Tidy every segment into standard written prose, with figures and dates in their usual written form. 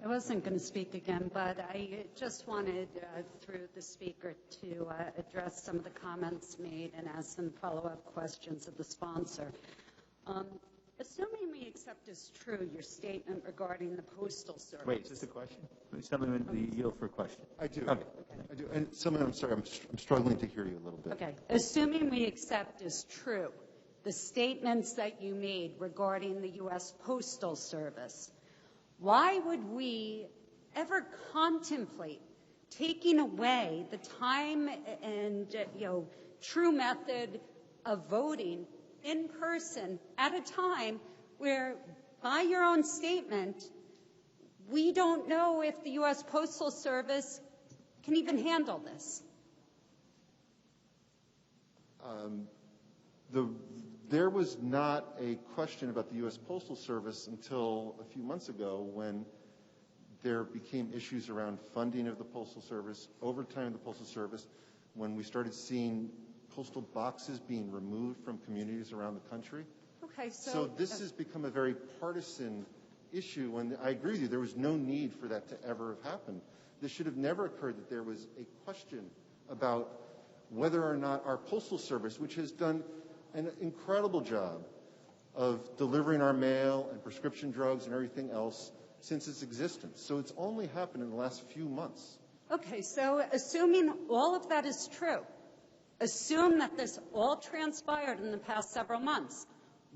I wasn't going to speak again, but I just wanted, through the speaker, to address some of the comments made and ask some follow-up questions of the sponsor. Assuming we accept as true your statement regarding the Postal Service. Wait, is this a question? Assemblyman, do you yield for a question? I do. Okay. I do. And Assemblyman, I'm sorry, I'm struggling to hear you a little bit. Okay. Assuming we accept as true the statements that you made regarding the U.S. Postal Service, why would we ever contemplate taking away the time and, true method of voting in person at a time where, by your own statement, we don't know if the U.S. Postal Service can even handle this? There was not a question about the U.S. Postal Service until a few months ago when there became issues around funding of the Postal Service, overtime of the Postal Service, when we started seeing postal boxes being removed from communities around the country. Okay, so this has become a very partisan issue, and I agree with you, there was no need for that to ever have happened. This should have never occurred that there was a question about whether or not our Postal Service, which has done an incredible job of delivering our mail and prescription drugs and everything else since its existence. So it's only happened in the last few months. Okay, so assuming all of that is true, assume that this all transpired in the past several months,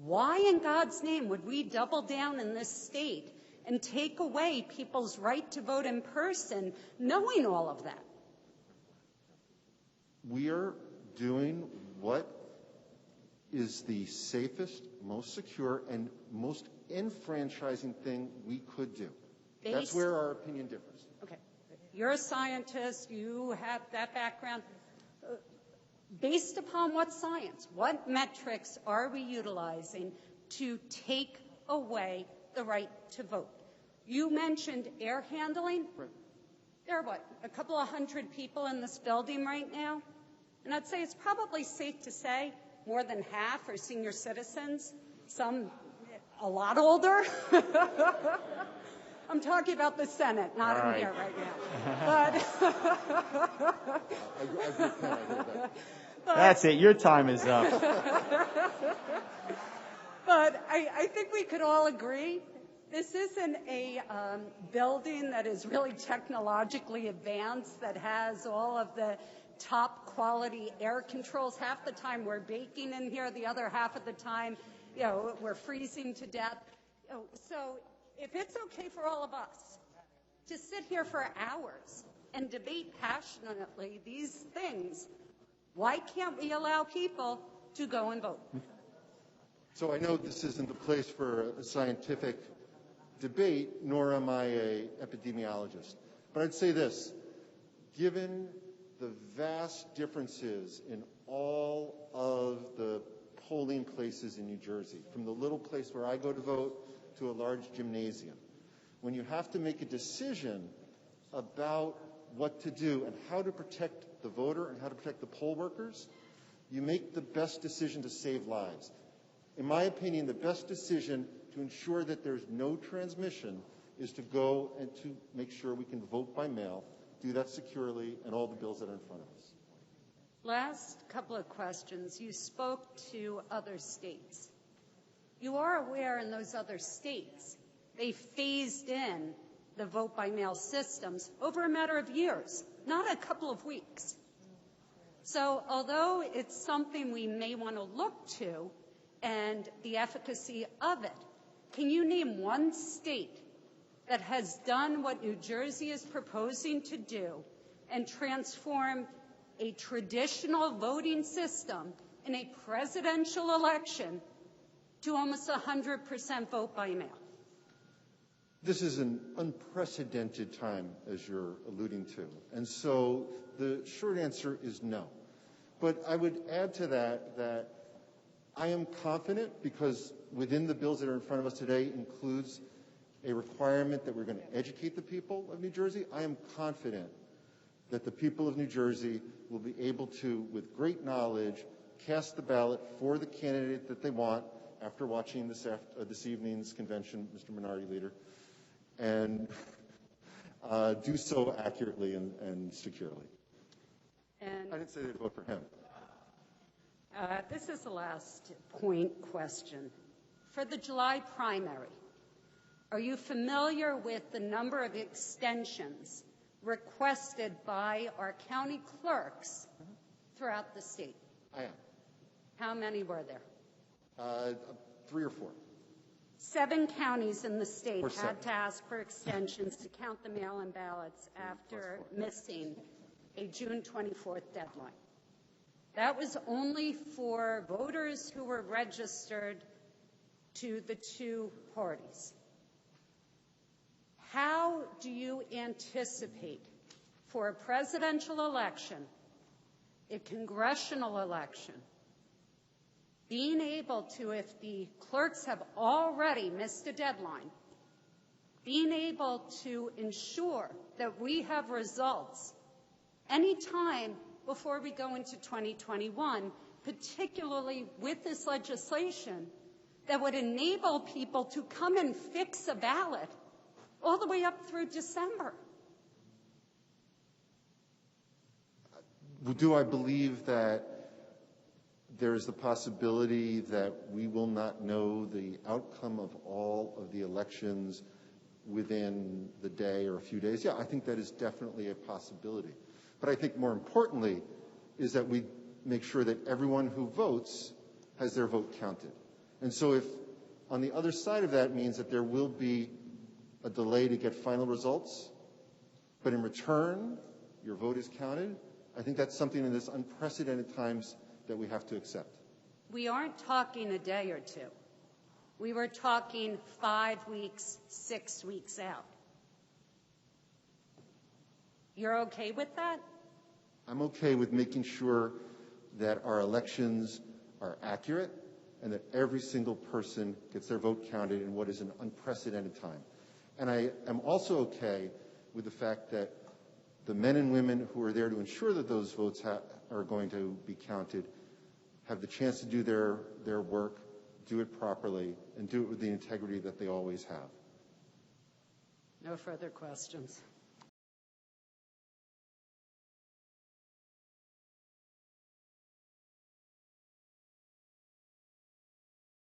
why in God's name would we double down in this state and take away people's right to vote in person, knowing all of that? We are doing what is the safest, most secure, and most enfranchising thing we could do. That's where our opinion differs. Okay. You're a scientist. You have that background. Based upon what science, what metrics are we utilizing to take away the right to vote? You mentioned air handling. Right. There are, a couple of hundred people in this building right now? And I'd say it's probably safe to say more than half are senior citizens, some a lot older. I'm talking about the Senate, not in here right now. But that's it. Your time is up. But I think we could all agree this isn't a building that is really technologically advanced, that has all of the top quality air controls. Half the time we're baking in here, the other half of the time, we're freezing to death. So if it's okay for all of us to sit here for hours and debate passionately these things, why can't we allow people to go and vote? So I know this isn't the place for a scientific debate, nor am I an epidemiologist. But I'd say this, given the vast differences in all of the polling places in New Jersey, from the little place where I go to vote to a large gymnasium, when you have to make a decision about what to do and how to protect the voter and how to protect the poll workers, you make the best decision to save lives. In my opinion, the best decision to ensure that there's no transmission is to go and to make sure we can vote by mail, do that securely, and all the bills that are in front of us. Last couple of questions. You spoke to other states. You are aware in those other states, they phased in the vote by mail systems over a matter of years, not a couple of weeks. So although it's something we may want to look to and the efficacy of it, can you name one state that has done what New Jersey is proposing to do and transform a traditional voting system in a presidential election to almost 100% vote by mail? This is an unprecedented time, as you're alluding to. And so the short answer is no. But I would add to that I am confident, because within the bills that are in front of us today includes a requirement that we're going to educate the people of New Jersey. I am confident that the people of New Jersey will be able to, with great knowledge, cast the ballot for the candidate that they want after watching this evening's convention, Mr. Minority Leader, and do so accurately and securely. And I didn't say they'd vote for him. this is the last point question. For the July primary, are you familiar with the number of extensions requested by our county clerks throughout the state? I am. How many were there? 3 or 4. 7 counties in the state Or 7. had to ask for extensions to count the mail-in ballots after missing a June 24th deadline. That was only for voters who were registered to the 2 parties. How do you anticipate for a presidential election, a congressional election, being able to, if the clerks have already missed a deadline, being able to ensure that we have results any time before we go into 2021, particularly with this legislation that would enable people to come and fix a ballot all the way up through December? Do I believe that there is the possibility that we will not know the outcome of all of the elections within the day or a few days? Yeah, I think that is definitely a possibility. But I think more importantly is that we make sure that everyone who votes has their vote counted. And so if on the other side of that means that there will be a delay to get final results, but in return, your vote is counted, I think that's something in this unprecedented times that we have to accept. We aren't talking a day or 2. We were talking 5 weeks, 6 weeks out. You're okay with that? I'm okay with making sure that our elections are accurate and that every single person gets their vote counted in what is an unprecedented time. And I am also okay with the fact that the men and women who are there to ensure that those votes are going to be counted have the chance to do their work, do it properly, and do it with the integrity that they always have. No further questions.